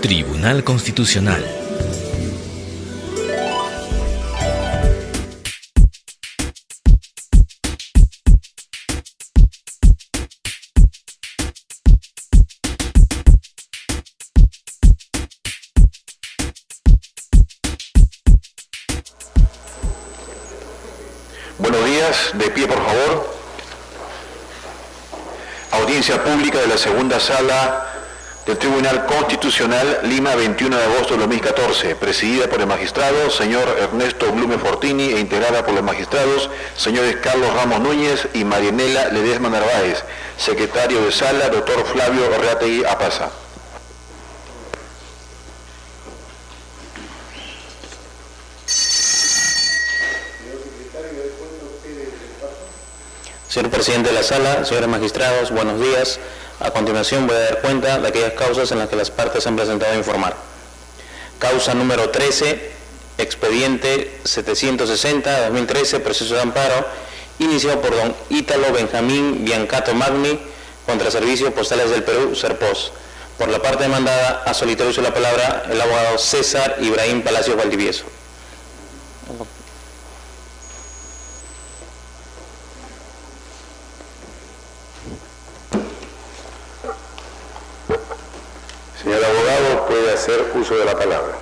Tribunal Constitucional. Buenos días, de pie por favor. Audiencia pública de la segunda sala del Tribunal Constitucional, Lima, 21 de agosto de 2014, presidida por el magistrado señor Ernesto Blume Fortini e integrada por los magistrados señores Carlos Ramos Núñez y Marianela Ledesma Narváez, secretario de sala doctor Flavio Orreategui Apaza. Señor presidente de la sala, señores magistrados, buenos días. A continuación voy a dar cuenta de aquellas causas en las que las partes han presentado a informar. Causa número 13, expediente 760-2013, proceso de amparo, iniciado por don Ítalo Benjamín Biancato Magni contra Servicios Postales del Perú, SERPOS. Por la parte demandada, ha solicitado uso de la palabra el abogado César Ibrahim Palacios Valdivieso. Señor abogado, puede hacer uso de la palabra.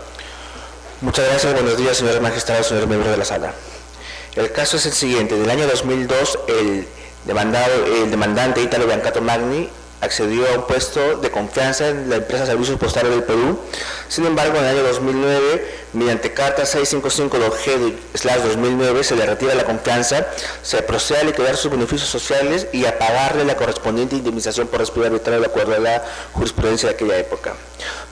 Muchas gracias, buenos días, señores magistrados, señores miembros de la sala. El caso es el siguiente. En el año 2002, el demandante Ítalo Biancato Magni accedió a un puesto de confianza en la empresa Servicios Postales del Perú. Sin embargo, en el año 2009, mediante carta 655-G/2009, se le retira la confianza, se procede a liquidar sus beneficios sociales y a pagarle la correspondiente indemnización por despido arbitrario de acuerdo a la jurisprudencia de aquella época.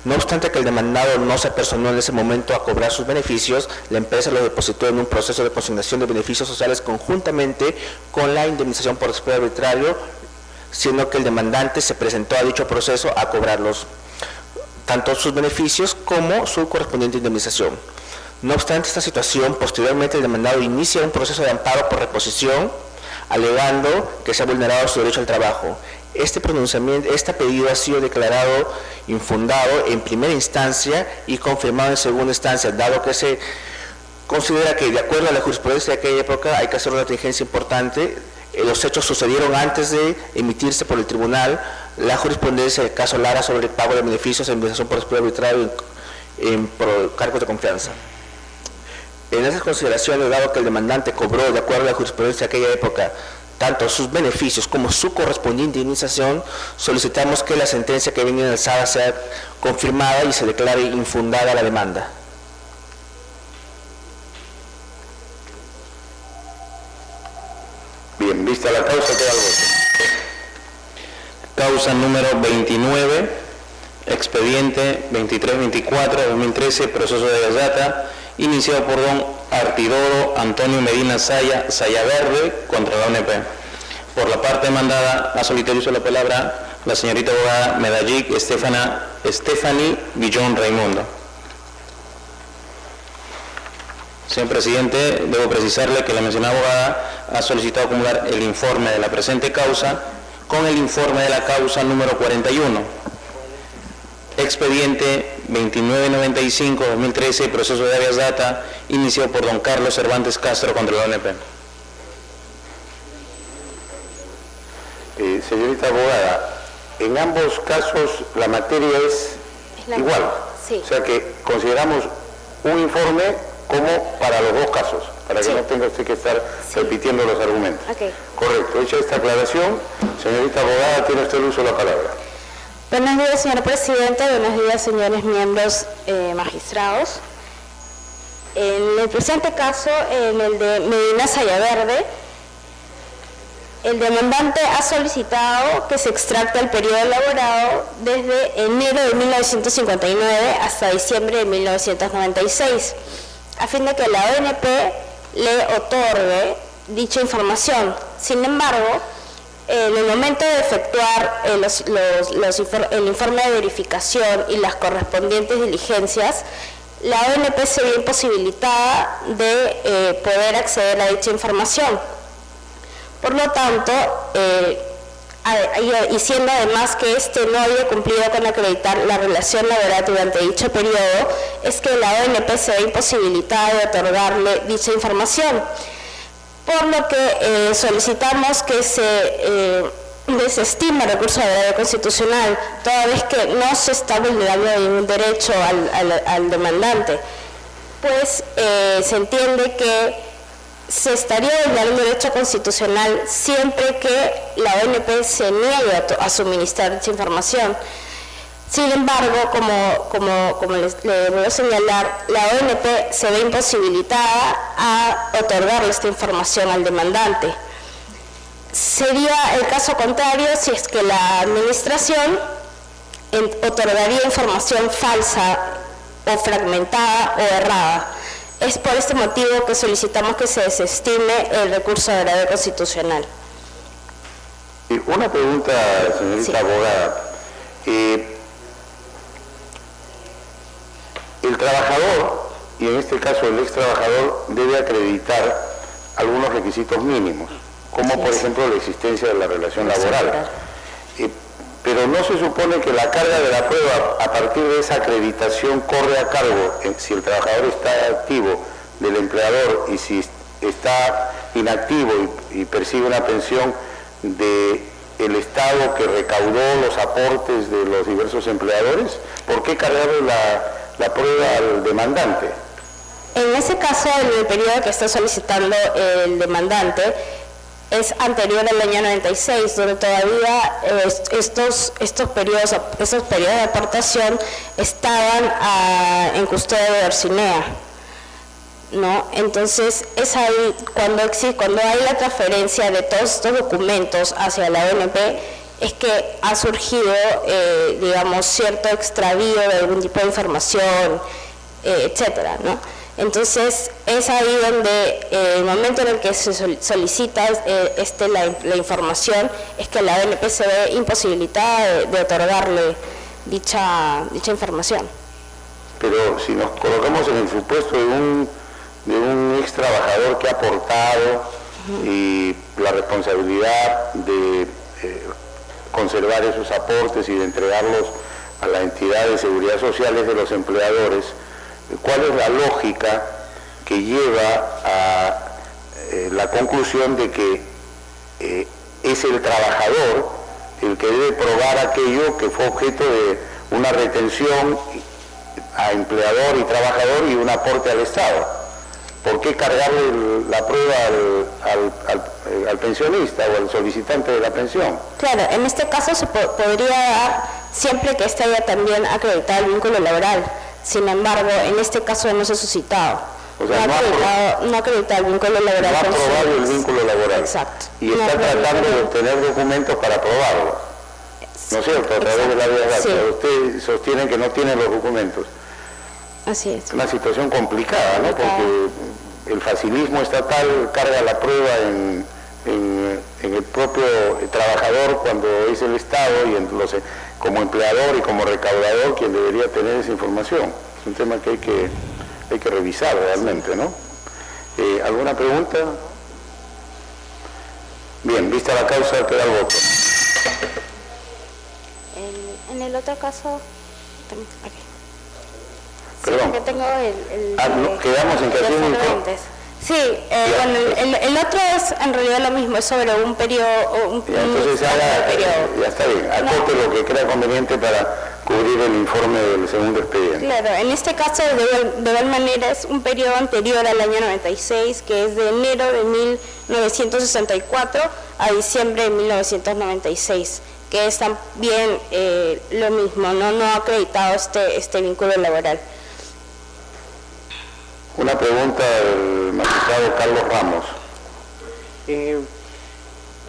No obstante que el demandado no se apersonó en ese momento a cobrar sus beneficios, la empresa lo depositó en un proceso de consignación de beneficios sociales conjuntamente con la indemnización por despido arbitrario, siendo que el demandante se presentó a dicho proceso a cobrarlos, tanto sus beneficios como su correspondiente indemnización. No obstante esta situación, posteriormente el demandado inicia un proceso de amparo por reposición, alegando que se ha vulnerado su derecho al trabajo. Este pedido ha sido declarado infundado en primera instancia y confirmado en segunda instancia, dado que se considera que, de acuerdo a la jurisprudencia de aquella época, hay que hacer una diligencia importante. Los hechos sucedieron antes de emitirse por el tribunal la jurisprudencia del caso Lara sobre el pago de beneficios e indemnización por despido arbitrario por cargos de confianza. En esas consideraciones, dado que el demandante cobró, de acuerdo a la jurisprudencia de aquella época, tanto sus beneficios como su correspondiente indemnización, solicitamos que la sentencia que viene alzada sea confirmada y se declare infundada la demanda. Bien, vista la causa, queda el voto. Causa número 29, expediente 2324-2013, proceso de desdata, iniciado por don Artidoro Antonio Medina Sayaverde contra la ONP. Por la parte demandada, ha solicitado uso de la palabra la señorita abogada Medallic Stephanie Guillón Raimundo. Señor presidente, debo precisarle que la mencionada abogada ha solicitado acumular el informe de la presente causa con el informe de la causa número 41. Expediente 2995-2013, proceso de habeas data, iniciado por don Carlos Cervantes Castro contra la ONP. Señorita abogada, en ambos casos la materia es igual. Sí. O sea que consideramos un informe como para los dos casos, para que no tenga usted que estar repitiendo los argumentos. Okay. Correcto. Hecha esta aclaración, señorita abogada, tiene usted el uso de la palabra. Buenos días, señor presidente. Buenos días, señores miembros magistrados. En el presente caso, en el de Medina Sayaverde, el demandante ha solicitado que se extracte el periodo elaborado desde enero de 1959 hasta diciembre de 1996, a fin de que la ONP le otorgue dicha información. Sin embargo, en el momento de efectuar el informe de verificación y las correspondientes diligencias, la ONP se vio imposibilitada de poder acceder a dicha información. Por lo tanto, y siendo además que este no había cumplido con acreditar la relación laboral durante dicho periodo, es que la ONP se ve imposibilitada de otorgarle dicha información, por lo que solicitamos que se desestime el recurso de agravio constitucional, toda vez que no se está vulnerando ningún derecho al demandante, pues se entiende que se estaría vulnerando un derecho constitucional siempre que la ONP se niegue a suministrar dicha información. Sin embargo, como le voy a señalar, la ONP se ve imposibilitada a otorgarle esta información al demandante. Sería el caso contrario si es que la administración otorgaría información falsa o fragmentada o errada. Es por este motivo que solicitamos que se desestime el recurso de agravio constitucional. Una pregunta, señorita abogada. El trabajador, y en este caso el ex trabajador, debe acreditar algunos requisitos mínimos, como por ejemplo la existencia de la relación laboral. Pero no se supone que la carga de la prueba a partir de esa acreditación corre a cargo, si el trabajador está activo, del empleador, y si está inactivo y percibe una pensión del Estado que recaudó los aportes de los diversos empleadores. ¿Por qué cargarle la prueba al demandante? En ese caso, en el periodo que está solicitando el demandante, es anterior al año 96, donde todavía estos periodos de aportación estaban en custodia de Orcinea, ¿no? Entonces es ahí cuando hay la transferencia de todos estos documentos hacia la ONP, es que ha surgido, digamos, cierto extravío de algún tipo de información, etcétera, ¿no? Entonces es ahí donde el momento en el que se solicita la información es que la ONP se ve imposibilitada de otorgarle dicha información. Pero si nos colocamos en el supuesto de un ex trabajador que ha aportado y la responsabilidad de conservar esos aportes y de entregarlos a la entidad de seguridad social de los empleadores, ¿cuál es la lógica que lleva a la conclusión de que es el trabajador el que debe probar aquello que fue objeto de una retención a empleador y trabajador y un aporte al Estado? ¿Por qué cargarle la prueba al pensionista o al solicitante de la pensión? Claro, en este caso se podría dar siempre que éste haya también acreditado el vínculo laboral. Sin embargo, en este caso no se ha suscitado. O sea, no ha acreditado el vínculo laboral. No ha aprobado el vínculo laboral. Exacto. Y está tratando de obtener documentos para probarlo. ¿No es cierto? A través de la vía láctea. Sí. Usted sostiene que no tiene los documentos. Así es. Es una situación complicada, ¿no? Porque el facilismo estatal carga la prueba en el propio trabajador cuando es el Estado y como empleador y como recaudador quien debería tener esa información. Es un tema que hay que revisar realmente, ¿no? ¿Alguna pregunta? Bien, vista la causa, queda el voto. En el otro caso, aquí. Perdón. Sí, que tengo quedamos en que hacía un informe. Sí, bueno, el otro es en realidad lo mismo, es sobre un periodo. Entonces ya está bien, acote lo que crea conveniente para cubrir el informe del segundo expediente. Claro, en este caso de igual manera es un periodo anterior al año 96, que es de enero de 1964 a diciembre de 1996, que es también lo mismo, no ha acreditado este vínculo laboral. Una pregunta del magistrado Carlos Ramos.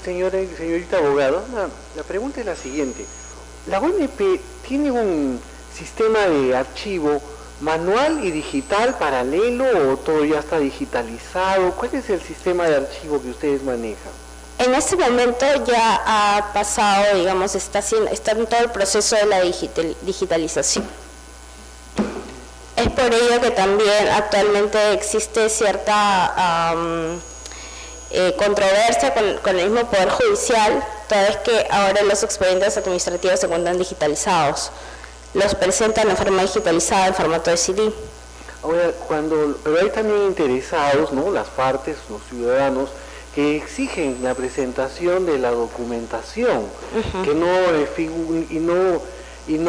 Señorita abogado, la pregunta es la siguiente. ¿La ONP tiene un sistema de archivo manual y digital paralelo o todo ya está digitalizado? ¿Cuál es el sistema de archivo que ustedes manejan? En este momento ya ha pasado, digamos, está en todo el proceso de la digitalización. Es por ello que también actualmente existe cierta controversia con el mismo Poder Judicial, toda vez que ahora los expedientes administrativos se encuentran digitalizados. Los presentan en forma digitalizada, en formato de CD. Ahora, pero hay también interesados, ¿no?, las partes, los ciudadanos, que exigen la presentación de la documentación, que no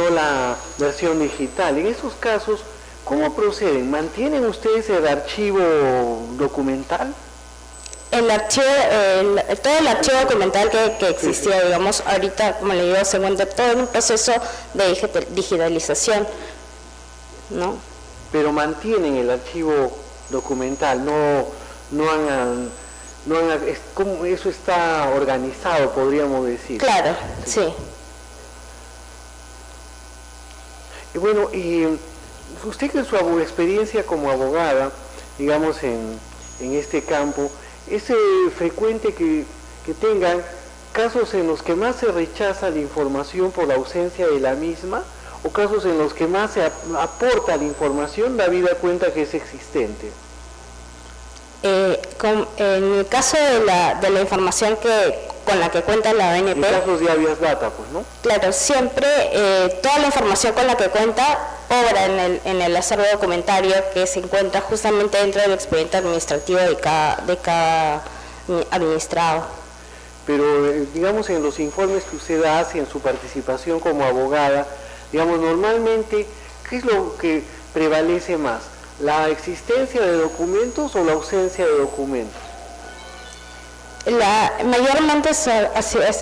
la versión digital. En esos casos, ¿cómo proceden? ¿Mantienen ustedes el archivo documental? Todo el archivo documental que existía, digamos, ahorita, como le digo, se encuentra todo en un proceso de digitalización, ¿no? Pero mantienen el archivo documental, ¿cómo eso está organizado, podríamos decir? Claro, sí. Y bueno, y usted, que su experiencia como abogada, digamos, en este campo, ¿es frecuente que tengan casos en los que más se rechaza la información por la ausencia de la misma, o casos en los que más se aporta la información, da vida cuenta que es existente? En el caso de la información con la que cuenta la ONP... En casos de habeas data, pues, ¿no? Claro, siempre toda la información con la que cuenta obra en el acervo documentario que se encuentra justamente dentro del expediente administrativo de cada administrado. Pero, digamos, en los informes que usted hace, en su participación como abogada, digamos, normalmente, ¿qué es lo que prevalece más? ¿La existencia de documentos o la ausencia de documentos? Mayormente es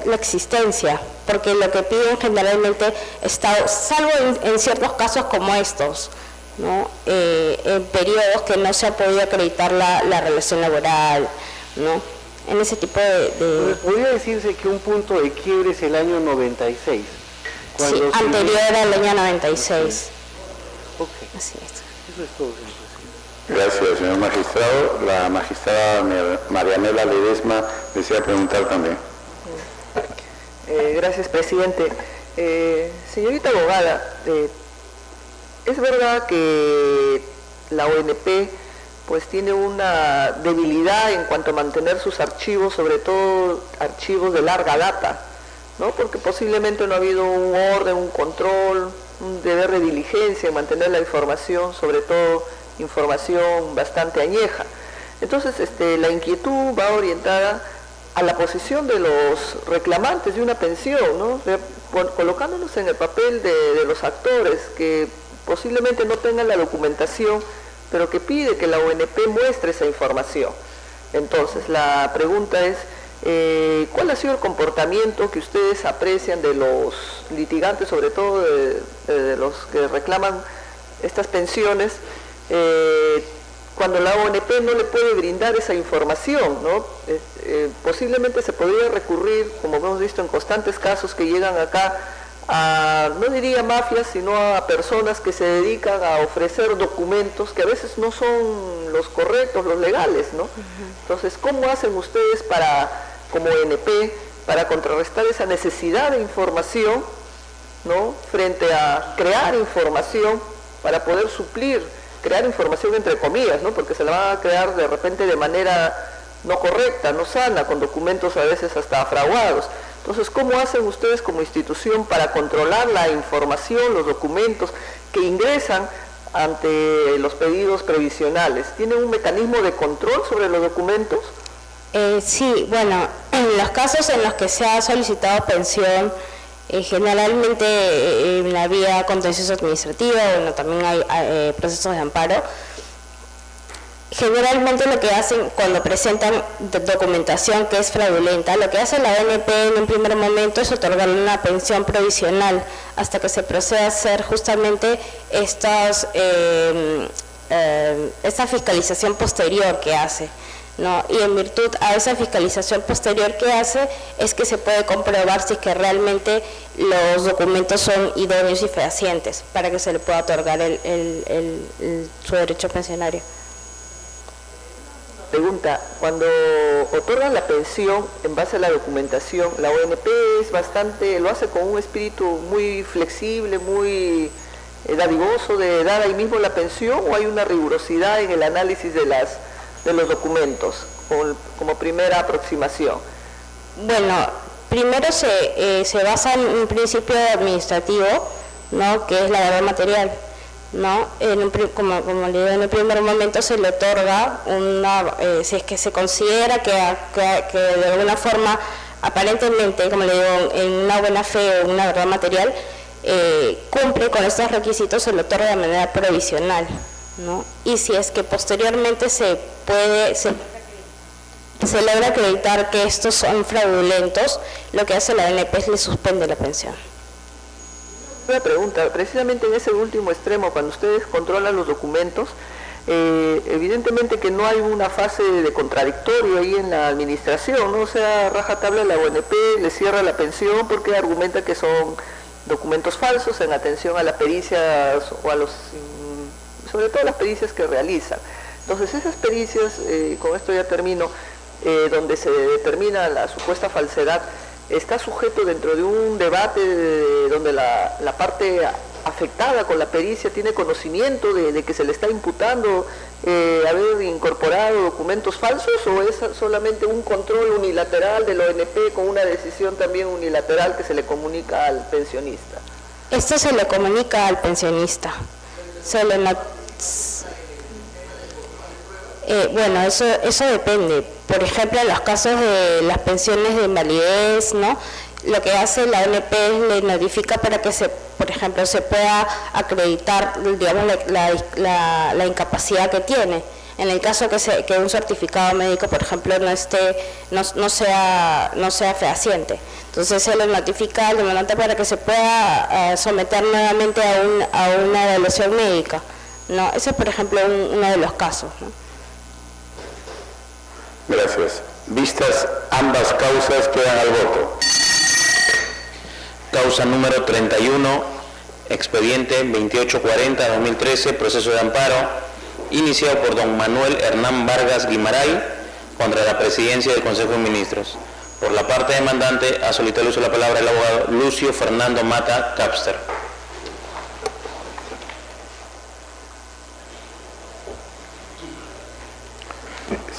la existencia, porque lo que piden generalmente está, salvo en ciertos casos como estos, ¿no? En periodos que no se ha podido acreditar la relación laboral, ¿no? En ese tipo de... ¿Podría decirse que un punto de quiebre es el año 96? Sí, anterior al año 96. Ok. Así es. Eso es todo, señor. Gracias, señor magistrado. La magistrada Marianela Ledesma desea preguntar también. Gracias, presidente. Señorita abogada, es verdad que la ONP pues tiene una debilidad en cuanto a mantener sus archivos, sobre todo archivos de larga data, ¿no? Porque posiblemente no ha habido un orden, un control, un deber de diligencia en mantener la información, sobre todo información bastante añeja. Entonces, la inquietud va orientada a la posición de los reclamantes de una pensión, ¿no? Colocándonos en el papel de los actores que posiblemente no tengan la documentación, pero que pide que la ONP muestre esa información. Entonces, la pregunta es, ¿cuál ha sido el comportamiento que ustedes aprecian de los litigantes, sobre todo de los que reclaman estas pensiones, cuando la ONP no le puede brindar esa información, ¿no? Posiblemente se podría recurrir, como hemos visto en constantes casos que llegan acá, a, no diría mafias, sino a personas que se dedican a ofrecer documentos que a veces no son los correctos, los legales, ¿no? Entonces, ¿cómo hacen ustedes como ONP, para contrarrestar esa necesidad de información, ¿no?, frente a crear información para poder suplir, crear información entre comillas, ¿no?, porque se la van a crear de repente de manera no correcta, no sana, con documentos a veces hasta fraudados? Entonces, ¿cómo hacen ustedes como institución para controlar la información, los documentos que ingresan ante los pedidos previsionales? ¿Tienen un mecanismo de control sobre los documentos? Sí, bueno, en los casos en los que se ha solicitado pensión, generalmente en la vía contencioso administrativa, bueno, también hay procesos de amparo. Generalmente lo que hacen cuando presentan documentación que es fraudulenta, lo que hace la ONP en un primer momento es otorgarle una pensión provisional hasta que se proceda a hacer justamente esta fiscalización posterior que hace, ¿no? Y en virtud a esa fiscalización posterior que hace es que se puede comprobar si es que realmente los documentos son idóneos y fehacientes para que se le pueda otorgar su derecho pensionario. Pregunta, cuando otorgan la pensión en base a la documentación, la ONP lo hace con un espíritu muy flexible, muy dadivoso de dar ahí mismo la pensión, o hay una rigurosidad en el análisis de los documentos como primera aproximación? Bueno, primero se basa en un principio administrativo, ¿no?, que es la verdad material, ¿no? Como le digo, en el primer momento se le otorga si es que se considera que de alguna forma, aparentemente, como le digo, en una buena fe o una verdad material, cumple con estos requisitos, se le otorga de manera provisional, ¿no? Y si es que posteriormente se logra acreditar que estos son fraudulentos, lo que hace la ONP es le suspende la pensión. Una pregunta, precisamente en ese último extremo, cuando ustedes controlan los documentos, evidentemente que no hay una fase de contradictorio ahí en la administración, ¿no? O sea, rajatabla la ONP, le cierra la pensión porque argumenta que son documentos falsos en atención a las pericias o a sobre todo las pericias que realizan. Entonces esas pericias, con esto ya termino, donde se determina la supuesta falsedad, está sujeto dentro de un debate donde la parte afectada con la pericia tiene conocimiento de que se le está imputando haber incorporado documentos falsos, o es solamente un control unilateral de la ONP con una decisión también unilateral que se le comunica al pensionista. Esto se le comunica al pensionista. Bueno, eso depende. Por ejemplo, en los casos de las pensiones de invalidez, ¿no?, lo que hace la ONP es le notifica para que por ejemplo, se pueda acreditar, digamos, la incapacidad que tiene. En el caso que un certificado médico, por ejemplo, no sea fehaciente. Entonces se le notifica al demandante para que se pueda someter nuevamente a una evaluación médica, ¿no? Ese es, por ejemplo, uno de los casos, ¿no? Gracias. Vistas ambas causas, quedan al voto. Causa número 31, expediente 2840-2013, proceso de amparo, iniciado por don Manuel Hernán Vargas Guimaray contra la presidencia del Consejo de Ministros. Por la parte demandante, ha solicitado el uso de la palabra el abogado Lucio Fernando Mata Capster.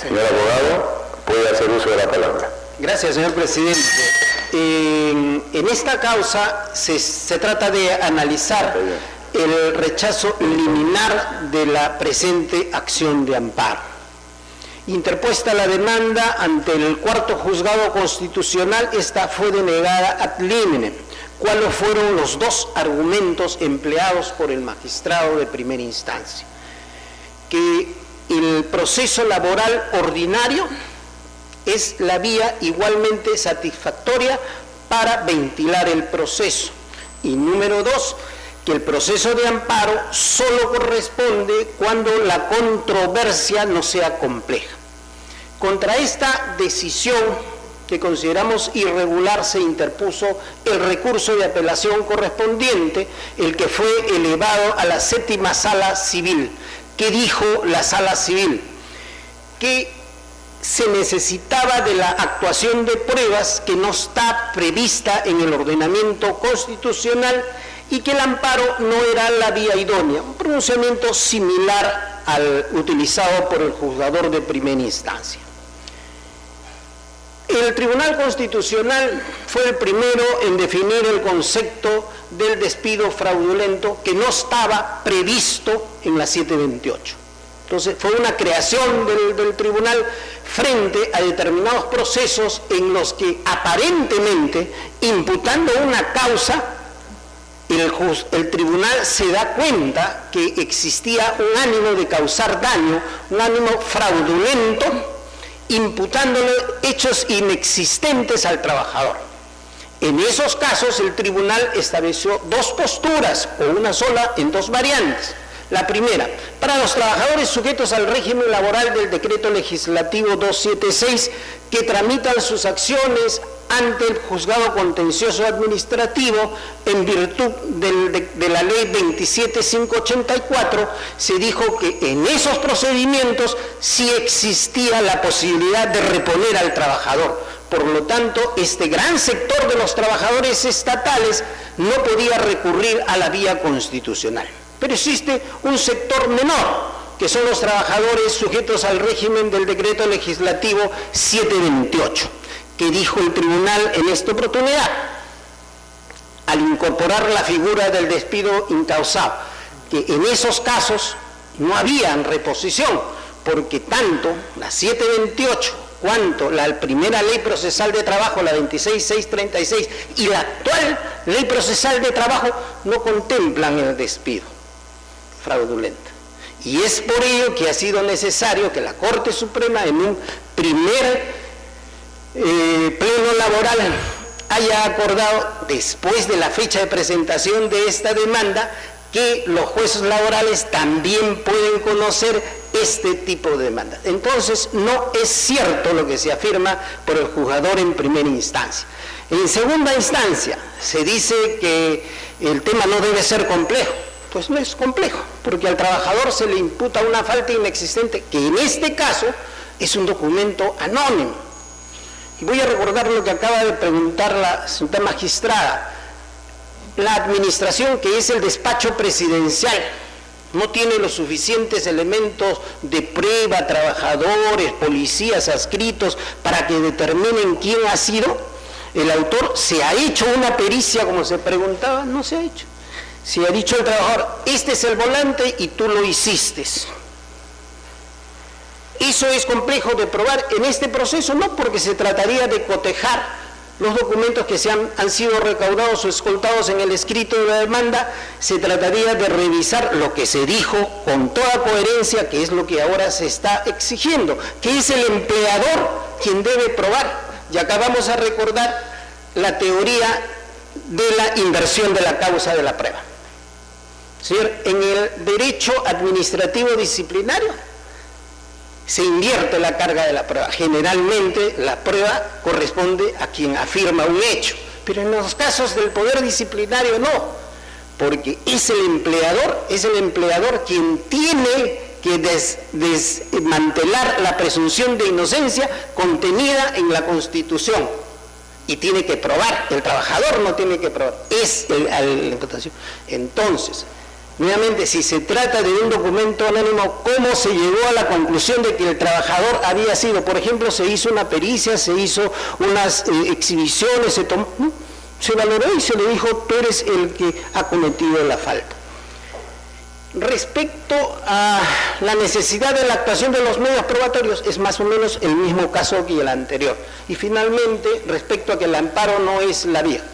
Señor abogado, puede hacer uso de la palabra. Gracias, señor presidente. En esta causa se trata de analizar el rechazo liminar de la presente acción de amparo. Interpuesta la demanda ante el cuarto juzgado constitucional, esta fue denegada ad liminem. ¿Cuáles fueron los dos argumentos empleados por el magistrado de primera instancia? Que el proceso laboral ordinario es la vía igualmente satisfactoria para ventilar el proceso. Y número dos, que el proceso de amparo solo corresponde cuando la controversia no sea compleja. Contra esta decisión, que consideramos irregular, se interpuso el recurso de apelación correspondiente, el que fue elevado a la séptima sala civil. ¿Qué dijo la sala civil? Que se necesitaba de la actuación de pruebas que no está prevista en el ordenamiento constitucional y que el amparo no era la vía idónea, un pronunciamiento similar al utilizado por el juzgador de primera instancia. El Tribunal Constitucional fue el primero en definir el concepto del despido fraudulento, que no estaba previsto en la 728. Entonces fue una creación del tribunal frente a determinados procesos en los que aparentemente, imputando una causa, el tribunal se da cuenta que existía un ánimo de causar daño, un ánimo fraudulento, imputándole hechos inexistentes al trabajador. En esos casos el tribunal estableció dos posturas, o una sola en dos variantes. La primera, para los trabajadores sujetos al régimen laboral del decreto legislativo 276, que tramitan sus acciones ante el juzgado contencioso administrativo en virtud de la ley 27584, se dijo que en esos procedimientos sí existía la posibilidad de reponer al trabajador. Por lo tanto, este gran sector de los trabajadores estatales no podía recurrir a la vía constitucional. Pero existe un sector menor, que son los trabajadores sujetos al régimen del decreto legislativo 728, que dijo el tribunal en esta oportunidad, al incorporar la figura del despido incausado, que en esos casos no había reposición, porque tanto la 728 cuanto la primera ley procesal de trabajo, la 26636, y la actual ley procesal de trabajo no contemplan el despido fraudulento. Y es por ello que ha sido necesario que la Corte Suprema en un primer pleno laboral haya acordado, después de la fecha de presentación de esta demanda, que los jueces laborales también pueden conocer este tipo de demandas. Entonces, no es cierto lo que se afirma por el juzgador en primera instancia. En segunda instancia, se dice que el tema no debe ser complejo. Pues no es complejo, porque al trabajador se le imputa una falta inexistente, que en este caso es un documento anónimo. Y voy a recordar lo que acaba de preguntar la señora magistrada. La administración, que es el despacho presidencial, no tiene los suficientes elementos de prueba, trabajadores, policías adscritos, para que determinen quién ha sido el autor. ¿Se ha hecho una pericia, como se preguntaba? No se ha hecho. Se ha dicho al trabajador, este es el volante y tú lo hiciste. Eso es complejo de probar en este proceso, no, porque se trataría de cotejar los documentos que han sido recaudados o escoltados en el escrito de la demanda. Se trataría de revisar lo que se dijo con toda coherencia, que es lo que ahora se está exigiendo, que es el empleador quien debe probar. Y acabamos a recordar la teoría de la inversión de la causa de la prueba. ¿Sí? En el derecho administrativo disciplinario se invierte la carga de la prueba. Generalmente la prueba corresponde a quien afirma un hecho, pero en los casos del poder disciplinario no, porque es el empleador quien tiene que desmantelar la presunción de inocencia contenida en la Constitución, y tiene que probar. El trabajador no tiene que probar, es la imputación. Entonces, nuevamente, si se trata de un documento anónimo, ¿cómo se llegó a la conclusión de que el trabajador había sido? Por ejemplo, se hizo una pericia, se hizo unas exhibiciones, se valoró y se le dijo, tú eres el que ha cometido la falta. Respecto a la necesidad de la actuación de los medios probatorios, es más o menos el mismo caso que el anterior. Y finalmente, respecto a que el amparo no es la vía.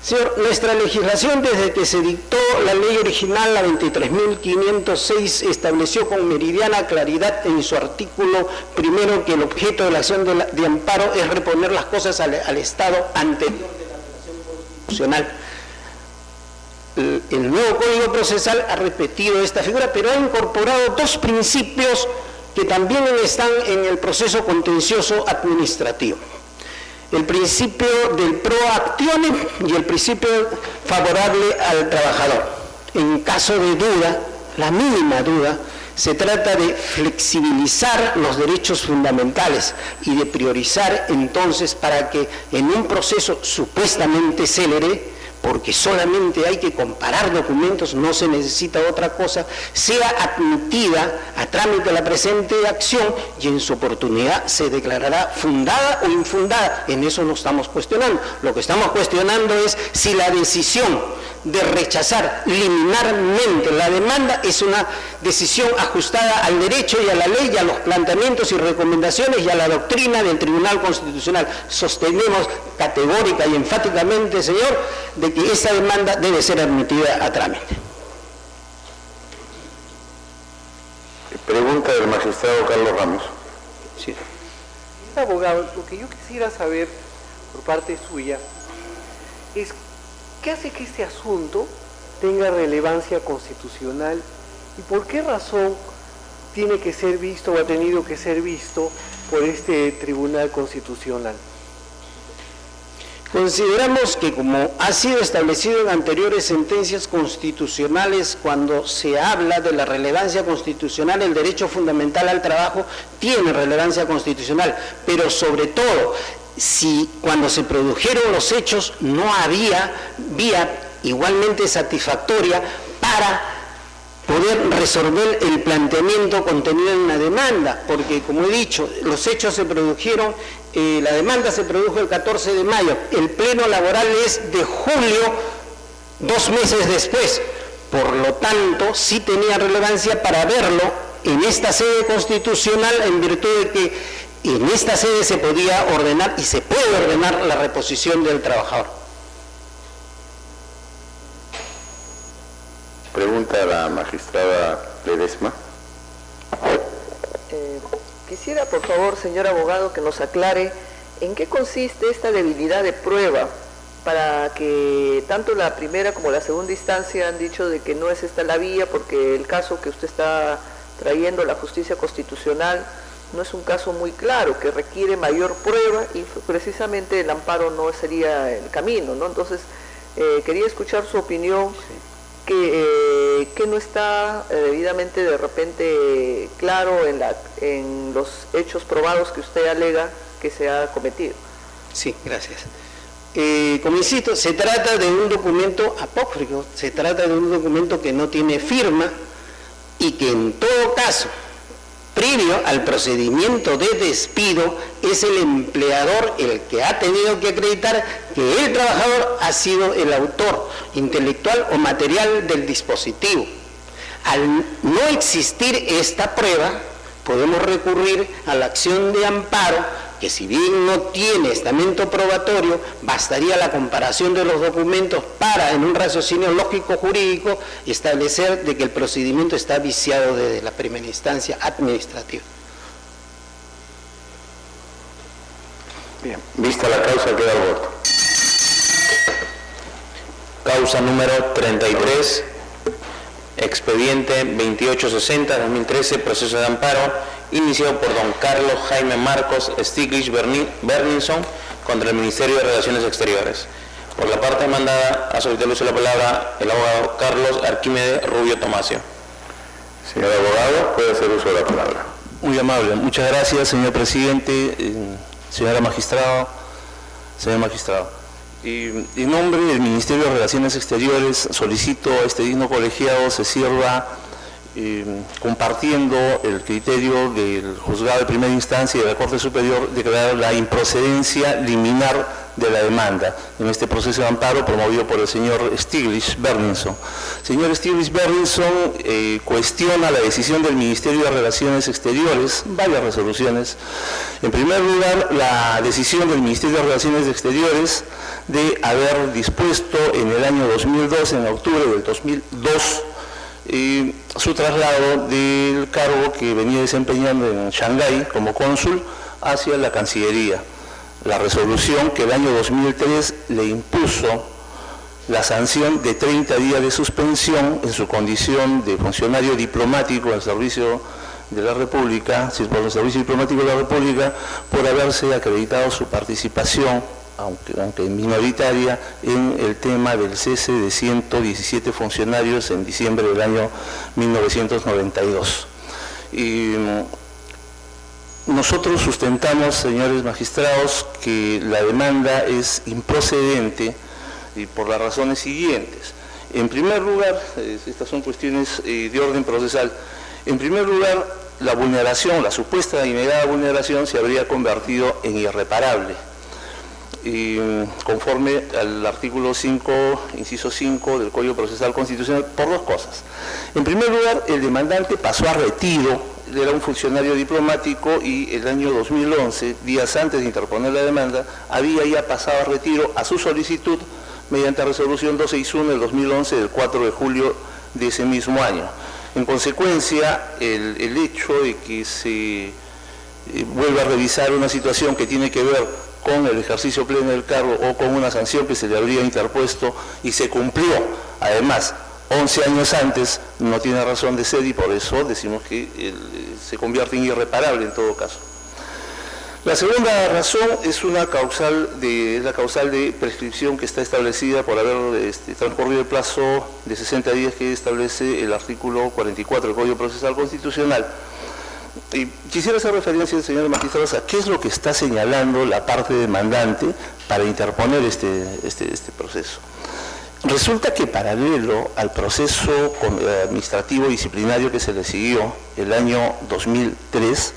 Señor, nuestra legislación, desde que se dictó la ley original, la 23.506, estableció con meridiana claridad en su artículo primero que el objeto de la acción de amparo es reponer las cosas al estado anterior de la apelación constitucional. El nuevo Código Procesal ha repetido esta figura, pero ha incorporado dos principios que también están en el proceso contencioso administrativo. El principio del pro actione y el principio favorable al trabajador. En caso de duda, la mínima duda, se trata de flexibilizar los derechos fundamentales y de priorizar entonces para que en un proceso supuestamente célere, porque solamente hay que comparar documentos, no se necesita otra cosa, sea admitida a trámite la presente acción y en su oportunidad se declarará fundada o infundada. En eso no estamos cuestionando. Lo que estamos cuestionando es si la decisión de rechazar liminarmente la demanda es una decisión ajustada al derecho y a la ley y a los planteamientos y recomendaciones y a la doctrina del Tribunal Constitucional. Sostenemos categórica y enfáticamente, señor, de que esta demanda debe ser admitida a trámite. Pregunta del magistrado Carlos Ramos. Sí. Abogado, lo que yo quisiera saber por parte suya es ¿qué hace que este asunto tenga relevancia constitucional y por qué razón tiene que ser visto o ha tenido que ser visto por este Tribunal Constitucional? Consideramos que, como ha sido establecido en anteriores sentencias constitucionales, cuando se habla de la relevancia constitucional, el derecho fundamental al trabajo tiene relevancia constitucional, pero sobre todo, si cuando se produjeron los hechos no había vía igualmente satisfactoria para poder resolver el planteamiento contenido en la demanda, porque como he dicho, los hechos se produjeron, la demanda se produjo el 14 de mayo, el pleno laboral es de julio, 2 meses después, por lo tanto sí tenía relevancia para verlo en esta sede constitucional, en virtud de que en esta sede se podía ordenar y se puede ordenar la reposición del trabajador. Pregunta a la magistrada Ledesma. Quisiera, por favor, señor abogado, que nos aclare en qué consiste esta debilidad de prueba, para que tanto la primera como la segunda instancia han dicho de que no es esta la vía, porque el caso que usted está trayendo, la justicia constitucional, no es un caso muy claro, que requiere mayor prueba y precisamente el amparo no sería el camino, ¿no? Entonces, quería escuchar su opinión. Sí. Que no está debidamente de repente claro en los hechos probados que usted alega que se ha cometido. Sí, gracias. Como insisto, se trata de un documento apócrifo, se trata de un documento que no tiene firma y que en todo caso, previo al procedimiento de despido, es el empleador el que ha tenido que acreditar que el trabajador ha sido el autor intelectual o material del dispositivo. Al no existir esta prueba, podemos recurrir a la acción de amparo, que si bien no tiene estamento probatorio, bastaría la comparación de los documentos para, en un raciocinio lógico jurídico, establecer de que el procedimiento está viciado desde la primera instancia administrativa. Bien, vista la causa, queda el voto. Causa número 33, expediente 2860-2013, proceso de amparo, iniciado por don Carlos Jaime Marcos Stiglitz Berninson contra el Ministerio de Relaciones Exteriores. Por la parte demandada, ha solicitado el uso de la palabra el abogado Carlos Arquímedes Rubio Tomasio. Señor abogado, puede hacer uso de la palabra. Muy amable. Muchas gracias, señor presidente, señora magistrado, señor magistrado. En nombre del Ministerio de Relaciones Exteriores, solicito a este digno colegiado se sirva compartiendo el criterio del juzgado de primera instancia y de la Corte Superior, declarar la improcedencia liminar de la demanda en este proceso de amparo promovido por el señor Stiglitz Berninson. Señor Stiglitz Berninson cuestiona la decisión del Ministerio de Relaciones Exteriores, varias resoluciones. En primer lugar, la decisión del Ministerio de Relaciones Exteriores de haber dispuesto en el año 2002, en octubre del 2002, su traslado del cargo que venía desempeñando en Shanghái como cónsul hacia la Cancillería. La resolución que el año 2003 le impuso la sanción de 30 días de suspensión en su condición de funcionario diplomático al servicio de la República, por el servicio diplomático de la República, por haberse acreditado su participación, aunque minoritaria, en el tema del cese de 117 funcionarios en diciembre del año 1992. Nosotros sustentamos, señores magistrados, que la demanda es improcedente y por las razones siguientes. En primer lugar, estas son cuestiones de orden procesal. En primer lugar, la vulneración, la supuesta y negada vulneración se habría convertido en irreparable. Conforme al artículo 5, inciso 5 del Código Procesal Constitucional, por dos cosas. En primer lugar, el demandante pasó a retiro, era un funcionario diplomático y el año 2011, días antes de interponer la demanda, había ya pasado a retiro a su solicitud mediante resolución 261 del 2011 del 4 de julio de ese mismo año. En consecuencia, el hecho de que se vuelva a revisar una situación que tiene que ver con el ejercicio pleno del cargo o con una sanción que se le habría interpuesto y se cumplió, además, 11 años antes, no tiene razón de ser y por eso decimos que se convierte en irreparable en todo caso. La segunda razón es la causal de prescripción que está establecida por haber transcurrido el plazo de 60 días que establece el artículo 44 del Código Procesal Constitucional. Y quisiera hacer referencia, señores magistrados, a qué es lo que está señalando la parte demandante para interponer este proceso. Resulta que paralelo al proceso administrativo disciplinario que se le siguió el año 2003,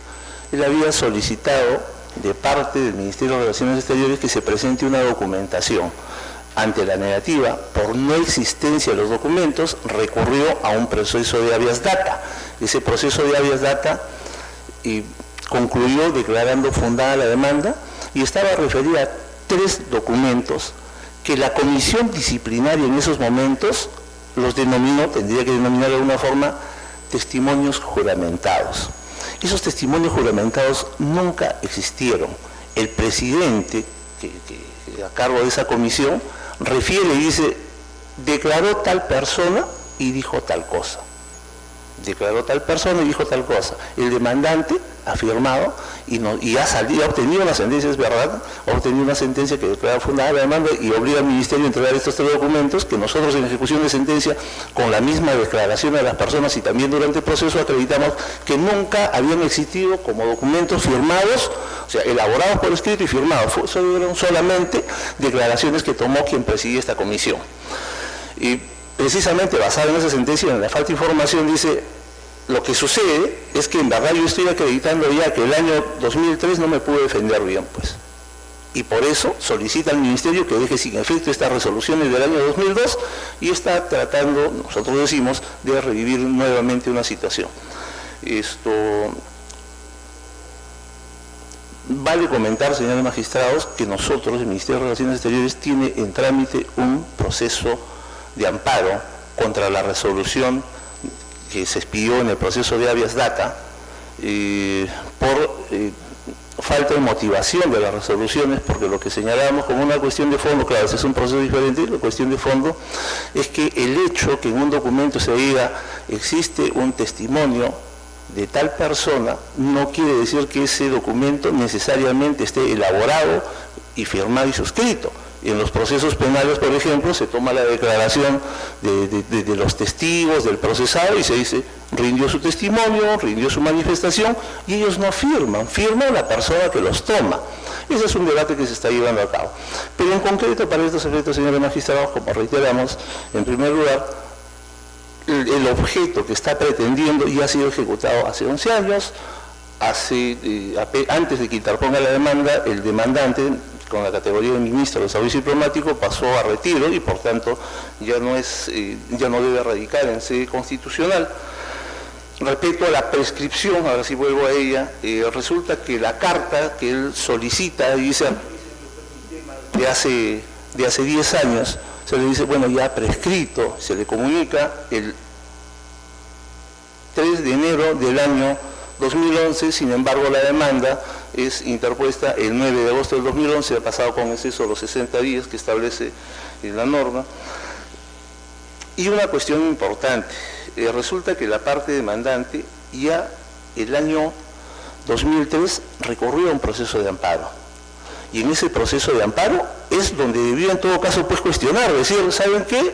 él había solicitado de parte del Ministerio de Relaciones Exteriores que se presente una documentación. Ante la negativa, por no existencia de los documentos, recurrió a un proceso de habeas data. Ese proceso de habeas data concluyó declarando fundada la demanda y estaba referida a 3 documentos que la comisión disciplinaria en esos momentos los denominó, tendría que denominar de alguna forma, testimonios juramentados. Esos testimonios juramentados nunca existieron. El presidente, que a cargo de esa comisión, refiere y dice, declaró tal persona y dijo tal cosa. Declaró tal persona y dijo tal cosa. El demandante ha firmado y ha obtenido una sentencia, es verdad, ha obtenido una sentencia que declara fundada la demanda y obliga al Ministerio a entregar estos 3 documentos que nosotros en ejecución de sentencia, con la misma declaración de las personas y también durante el proceso, acreditamos que nunca habían existido como documentos firmados, o sea, elaborados por escrito y firmados. Fueron solamente declaraciones que tomó quien presidía esta comisión. Y precisamente basada en esa sentencia, en la falta de información, dice, lo que sucede es que en verdad yo estoy acreditando ya que el año 2003 no me pude defender bien, pues. Y por eso solicita al Ministerio que deje sin efecto estas resoluciones del año 2002 y está tratando, nosotros decimos, de revivir nuevamente una situación. Vale comentar, señores magistrados, que nosotros, el Ministerio de Relaciones Exteriores, tiene en trámite un proceso de amparo contra la resolución que se expidió en el proceso de habeas data por falta de motivación de las resoluciones, porque lo que señalábamos como una cuestión de fondo, claro, ese es un proceso diferente, la cuestión de fondo es que el hecho que en un documento se diga existe un testimonio de tal persona, no quiere decir que ese documento necesariamente esté elaborado y firmado y suscrito. En los procesos penales, por ejemplo, se toma la declaración de los testigos, del procesado, y se dice, rindió su testimonio, rindió su manifestación, y ellos no firman, firma la persona que los toma. Ese es un debate que se está llevando a cabo. Pero en concreto, para estos efectos, señores magistrados, como reiteramos, en primer lugar, el objeto que está pretendiendo ya ha sido ejecutado hace 11 años, antes de que interponga la demanda, el demandante, con la categoría de ministro de Servicio Diplomático, pasó a retiro y por tanto ya no debe radicar en sede constitucional. Respecto a la prescripción, ahora sí vuelvo a ella, resulta que la carta que él solicita, dice de hace 10 años, se le dice, bueno, ya prescrito, se le comunica el 3 de enero del año 2011, sin embargo la demanda es interpuesta el 9 de agosto del 2011, ha pasado con exceso los 60 días que establece la norma. Y una cuestión importante, resulta que la parte demandante ya el año 2003 recurrió a un proceso de amparo. Y en ese proceso de amparo es donde debió en todo caso pues cuestionar, decir, ¿saben qué?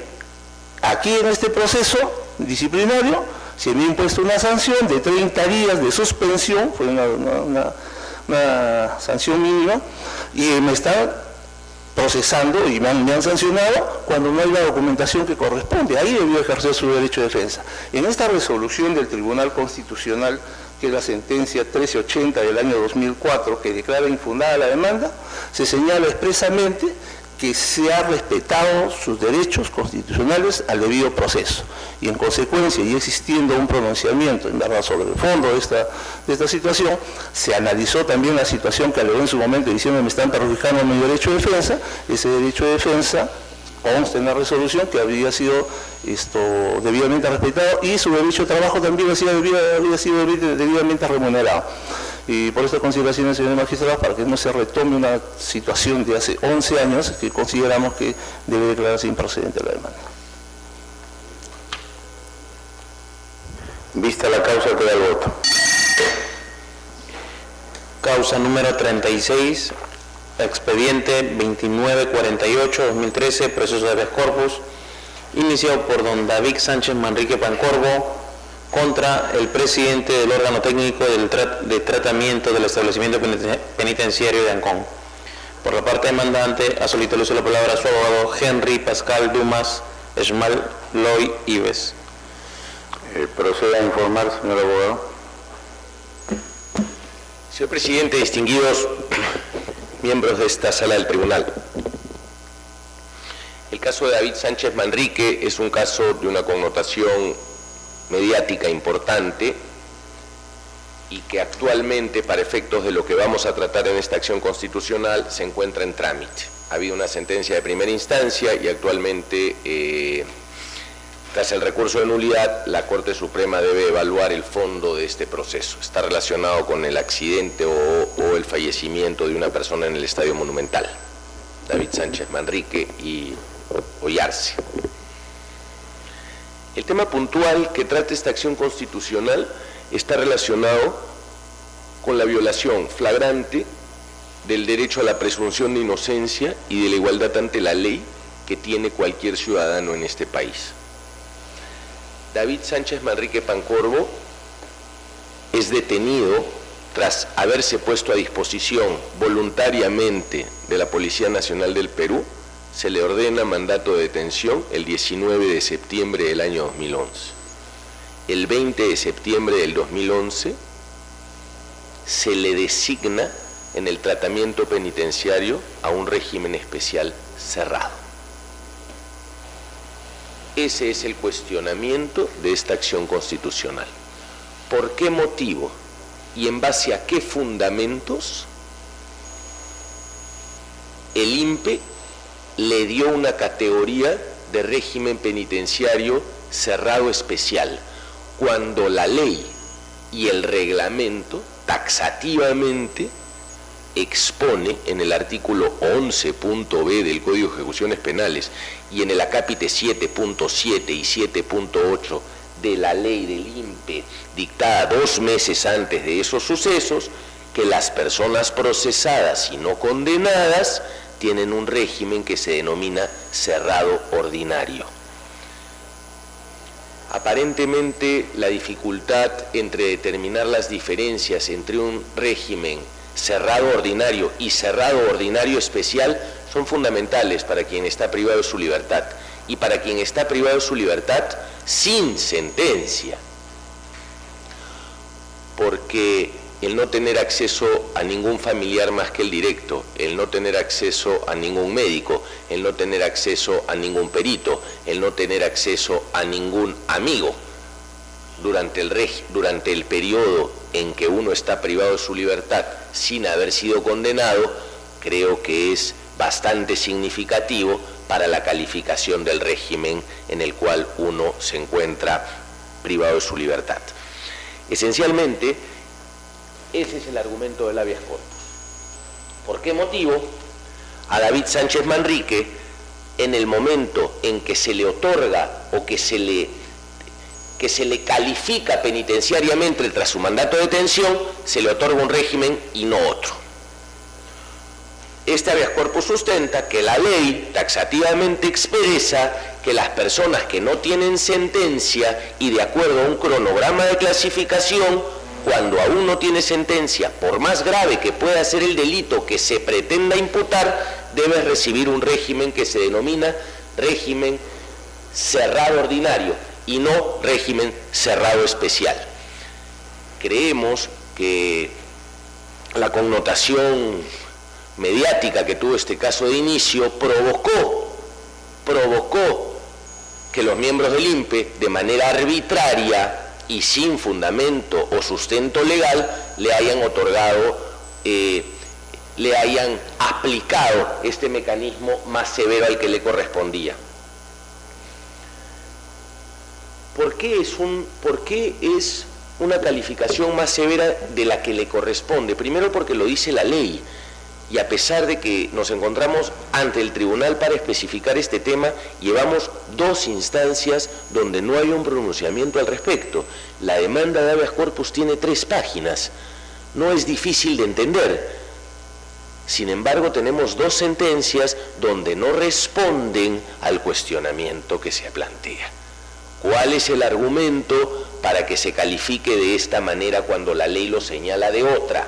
Aquí en este proceso disciplinario se me ha impuesto una sanción de 30 días de suspensión, fue una sanción mínima, y me están procesando y me han sancionado cuando no hay la documentación que corresponde. Ahí debió ejercer su derecho de defensa. En esta resolución del Tribunal Constitucional, que es la sentencia 1380 del año 2004, que declara infundada la demanda, se señala expresamente que se ha respetado sus derechos constitucionales al debido proceso. Y en consecuencia, y existiendo un pronunciamiento en verdad sobre el fondo de esta situación, se analizó también la situación que alegó en su momento diciendo me están perjudicando mi derecho de defensa. Ese derecho de defensa consta en la resolución que había sido debidamente respetado y su derecho de trabajo también había sido debidamente remunerado. Y por estas consideraciones, señores magistrados, para que no se retome una situación de hace 11 años que consideramos que debe declararse improcedente la demanda. Vista la causa, queda el voto. Causa número 36, expediente 2948-2013, proceso de habeas corpus, iniciado por don David Sánchez Manrique Pancorbo, contra el presidente del órgano técnico de tratamiento del establecimiento penitenciario de Ancón. Por la parte demandante, ha solicitado el uso de la palabra a su abogado Henry Pascal Dumas Esmal Loy Ives. Proceda a informar, señor abogado. Señor presidente, distinguidos miembros de esta sala del tribunal, el caso de David Sánchez Manrique es un caso de una connotación mediática importante y que actualmente, para efectos de lo que vamos a tratar en esta acción constitucional, se encuentra en trámite. Ha habido una sentencia de primera instancia y actualmente, tras el recurso de nulidad, la Corte Suprema debe evaluar el fondo de este proceso. Está relacionado con el accidente o el fallecimiento de una persona en el Estadio Monumental, David Sánchez Manrique y Oyarse. El tema puntual que trata esta acción constitucional está relacionado con la violación flagrante del derecho a la presunción de inocencia y de la igualdad ante la ley que tiene cualquier ciudadano en este país. David Sánchez Manrique Pancorbo es detenido tras haberse puesto a disposición voluntariamente de la Policía Nacional del Perú. Se le ordena mandato de detención el 19 de septiembre del año 2011. El 20 de septiembre del 2011 se le designa en el tratamiento penitenciario a un régimen especial cerrado. Ese es el cuestionamiento de esta acción constitucional. ¿Por qué motivo y en base a qué fundamentos el INPE le dio una categoría de régimen penitenciario cerrado especial, cuando la ley y el reglamento taxativamente expone en el artículo 11.b del Código de Ejecuciones Penales y en el acápite 7.7 y 7.8 de la ley del INPE, dictada 2 meses antes de esos sucesos, que las personas procesadas y no condenadas tienen un régimen que se denomina cerrado ordinario. Aparentemente, la dificultad entre determinar las diferencias entre un régimen cerrado ordinario y cerrado ordinario especial son fundamentales para quien está privado de su libertad y para quien está privado de su libertad sin sentencia, porque el no tener acceso a ningún familiar más que el directo, el no tener acceso a ningún médico, el no tener acceso a ningún perito, el no tener acceso a ningún amigo durante el periodo en que uno está privado de su libertad sin haber sido condenado, creo que es bastante significativo para la calificación del régimen en el cual uno se encuentra privado de su libertad. Esencialmente, ese es el argumento del habeas corpus. ¿Por qué motivo? A David Sánchez Manrique, en el momento en que se le otorga o que se le califica penitenciariamente tras su mandato de detención, se le otorga un régimen y no otro. Este habeas corpus sustenta que la ley taxativamente expresa que las personas que no tienen sentencia y de acuerdo a un cronograma de clasificación, cuando aún no tiene sentencia, por más grave que pueda ser el delito que se pretenda imputar, debe recibir un régimen que se denomina régimen cerrado ordinario y no régimen cerrado especial. Creemos que la connotación mediática que tuvo este caso de inicio provocó que los miembros del INPE, de manera arbitraria y sin fundamento o sustento legal, le hayan otorgado, le hayan aplicado este mecanismo más severo al que le correspondía. ¿Por qué es una calificación más severa de la que le corresponde? Primero, porque lo dice la ley, y a pesar de que nos encontramos ante el tribunal para especificar este tema, llevamos 2 instancias donde no hay un pronunciamiento al respecto. La demanda de habeas corpus tiene 3 páginas, no es difícil de entender. Sin embargo, tenemos 2 sentencias donde no responden al cuestionamiento que se plantea. ¿Cuál es el argumento para que se califique de esta manera cuando la ley lo señala de otra?